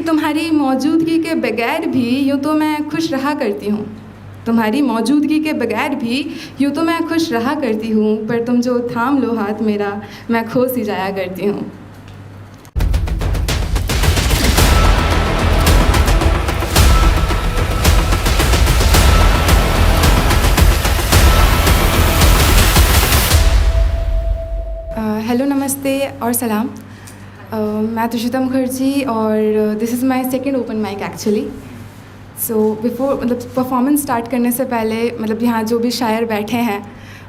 तुम्हारी मौजूदगी के बगैर भी यूँ तो मैं खुश रहा करती हूँ। तुम्हारी मौजूदगी के बगैर भी यूँ तो मैं खुश रहा करती हूँ, पर तुम जो थाम लो हाथ मेरा मैं खो सी जाया करती हूँ। हेलो, नमस्ते और सलाम। मैं तुषिता मुखर्जी और this is my second open mic actually. So before मतलब परफॉर्मेंस स्टार्ट करने से पहले मतलब यहाँ जो भी शायर बैठे हैं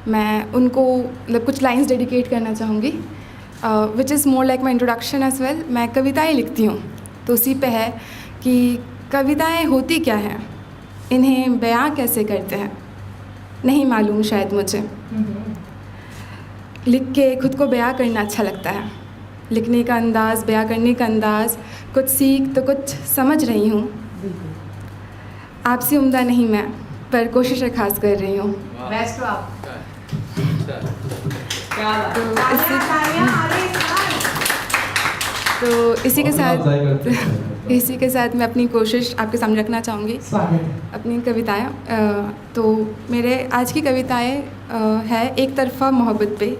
मैं उनको मतलब कुछ लाइंस डेडिकेट करना चाहूँगी, which is more like my introduction as well. मैं कविताएँ लिखती हूँ, तो उसी पे है कि कविताएँ होती क्या हैं, इन्हें बयां कैसे करते हैं, नहीं मालूम शायद मुझे। लिख के खुद को बयां करना अच्छा लगता है, लिखने का अंदाज़, बयां करने का अंदाज़, कुछ सीख तो कुछ समझ रही हूँ। आपसे उम्दा नहीं मैं, पर कोशिशें खास कर रही हूँ। बेस्ट आप। तो इसी के साथ मैं अपनी कोशिश आपके सामने रखना चाहूँगी, अपनी कविताएं। तो मेरे आज की कविताएं है एक तरफ़ा मोहब्बत पे।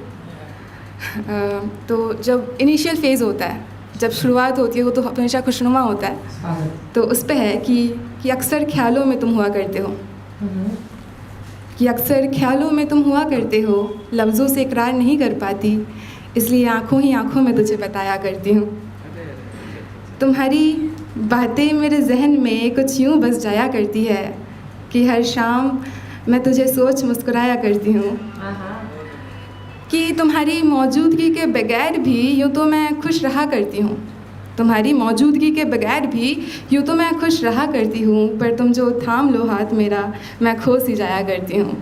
तो जब इनिशियल फेज़ होता है, जब शुरुआत होती है, वो तो हमेशा खुशनुमा होता है। तो उस पे है कि अक्सर ख्यालों में तुम हुआ करते हो, कि अक्सर ख्यालों में तुम हुआ करते हो, लफ्ज़ों से इकरार नहीं कर पाती, इसलिए आँखों ही आँखों में तुझे बताया करती हूँ। तुम्हारी बातें मेरे जहन में कुछ यूँ बस जाया करती है कि हर शाम मैं तुझे सोच मुस्कुराया करती हूँ, कि तुम्हारी मौजूदगी के बगैर भी यूँ तो मैं खुश रहा करती हूँ। तुम्हारी मौजूदगी के बगैर भी यूँ तो मैं खुश रहा करती हूँ, पर तुम जो थाम लो हाथ मेरा मैं खो सी जाया करती हूँ।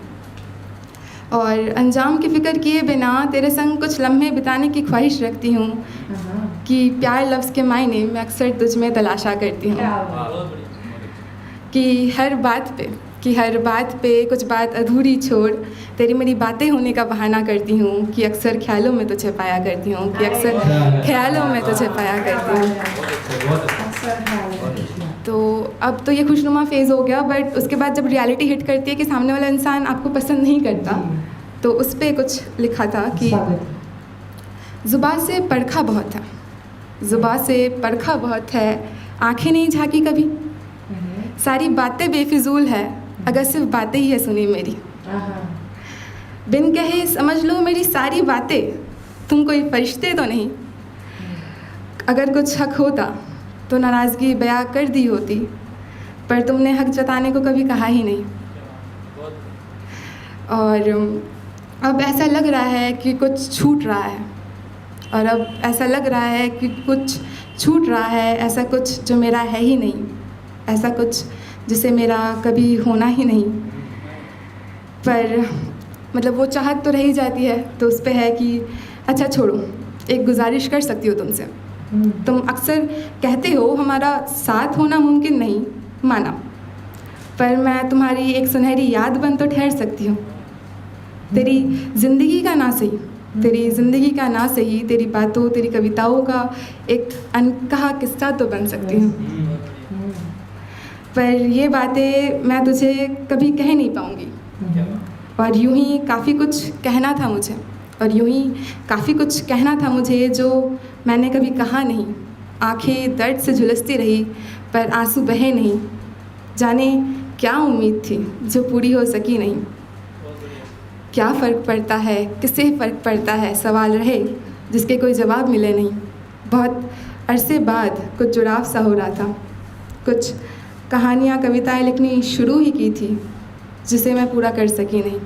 और अंजाम की फ़िक्र किए बिना तेरे संग कुछ लम्हे बिताने की ख्वाहिश रखती हूँ, कि प्यार लफ्ज़ के मायने मैं अक्सर तुझ में तलाशा करती हूँ। कि हर बात पे कुछ बात अधूरी छोड़ तेरी मेरी बातें होने का बहाना करती हूँ, कि अक्सर ख्यालों में तुझे पाया करती हूँ, कि अक्सर ख्यालों में तुझे पाया करती हूँ। तो अब तो ये खुशनुमा फेज़ हो गया, बट उसके बाद जब रियलिटी हिट करती है कि सामने वाला इंसान आपको पसंद नहीं करता, तो उस पर कुछ लिखा था कि ज़ुबान से परखा बहुत है, ज़ुबान से परखा बहुत है, आँखें नहीं झांकी कभी, सारी बातें बेफिजूल है, अगर सिर्फ बातें ही है सुनी मेरी, बिन कहे समझ लो मेरी सारी बातें, तुम कोई फरिश्ते तो नहीं, अगर कुछ हक होता तो नाराज़गी बयां कर दी होती, पर तुमने हक जताने को कभी कहा ही नहीं। और अब ऐसा लग रहा है कि कुछ छूट रहा है, और अब ऐसा लग रहा है कि कुछ छूट रहा है, ऐसा कुछ जो मेरा है ही नहीं, ऐसा कुछ जिसे मेरा कभी होना ही नहीं। पर मतलब वो चाहत तो रह ही जाती है, तो उस पे है कि अच्छा छोड़ो, एक गुजारिश कर सकती हो तुमसे। तुम अक्सर कहते हो हमारा साथ होना मुमकिन नहीं, माना, पर मैं तुम्हारी एक सुनहरी याद बन तो ठहर सकती हूँ। तेरी ज़िंदगी का ना सही, तेरी ज़िंदगी का ना सही, तेरी बातों तेरी कविताओं का एक अनकहा किस्सा तो बन सकती हूँ। पर ये बातें मैं तुझे कभी कह नहीं पाऊँगी, और यूं ही काफ़ी कुछ कहना था मुझे, और यूं ही काफ़ी कुछ कहना था मुझे जो मैंने कभी कहा नहीं। आंखें दर्द से झुलसती रही पर आंसू बहे नहीं, जाने क्या उम्मीद थी जो पूरी हो सकी नहीं। क्या फ़र्क पड़ता है, किससे फ़र्क पड़ता है, सवाल रहे जिसके कोई जवाब मिले नहीं। बहुत अरसे बाद कुछ जुड़ाव सा हो रहा था, कुछ कहानियाँ कविताएं लिखनी शुरू ही की थी, जिसे मैं पूरा कर सकी नहीं।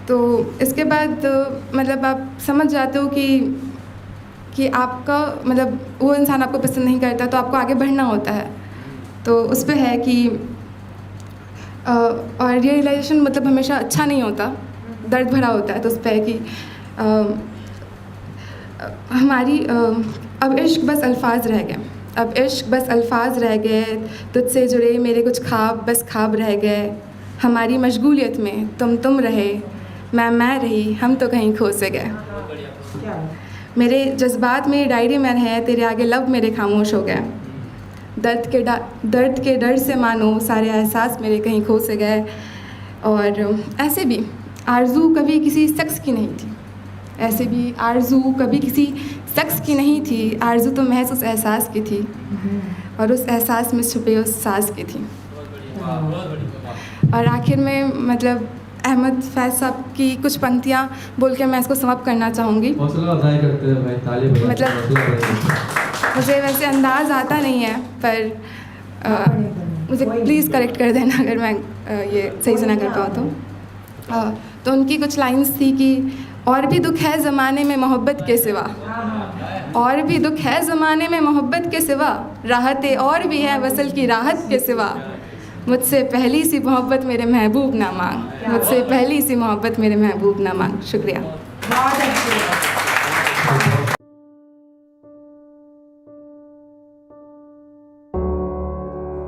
तो इसके बाद मतलब आप समझ जाते हो कि आपका मतलब वो इंसान आपको पसंद नहीं करता, तो आपको आगे बढ़ना होता है। तो उस पे है कि और ये रियलाइजेशन मतलब हमेशा अच्छा नहीं होता, दर्द भरा होता है। तो उस पे है कि हमारी अब इश्क बस अल्फाज रह गए, अब इश्क बस अल्फाज रह गए, तुझसे जुड़े मेरे कुछ ख्वाब बस ख्वाब रह गए। हमारी मशगूलियत में तुम रहे, मैं रही, हम तो कहीं खो से गए। मेरे जज्बात मेरी डायरी में है, तेरे आगे लब मेरे खामोश हो गए। दर्द के डर से मानो सारे एहसास मेरे कहीं खो से गए। और ऐसे भी आरज़ू कभी किसी शख्स की नहीं थी, ऐसे भी आरज़ू कभी किसी शख्स की नहीं थी। आरज़ू तो महज उस एहसास की थी, और उस एहसास में छुपे उस सांस की थी। और आखिर में मतलब अहमद फैज़ साहब की कुछ पंक्तियाँ बोल के मैं इसको समाप्त करना चाहूँगी। मतलब मुझे वैसे अंदाज़ आता नहीं है, पर मुझे प्लीज़ करेक्ट कर देना अगर मैं ये सही से ना कर पाऊँ तो उनकी कुछ लाइन्स थी कि और भी दुख है ज़माने में मोहब्बत के सिवा, और भी दुख है ज़माने में मोहब्बत के सिवा, राहतें और भी है वसल की राहत के सिवा, मुझसे पहली सी मोहब्बत मेरे महबूब ना मांग, मुझसे पहली सी मोहब्बत मेरे महबूब ना मांग। शुक्रिया।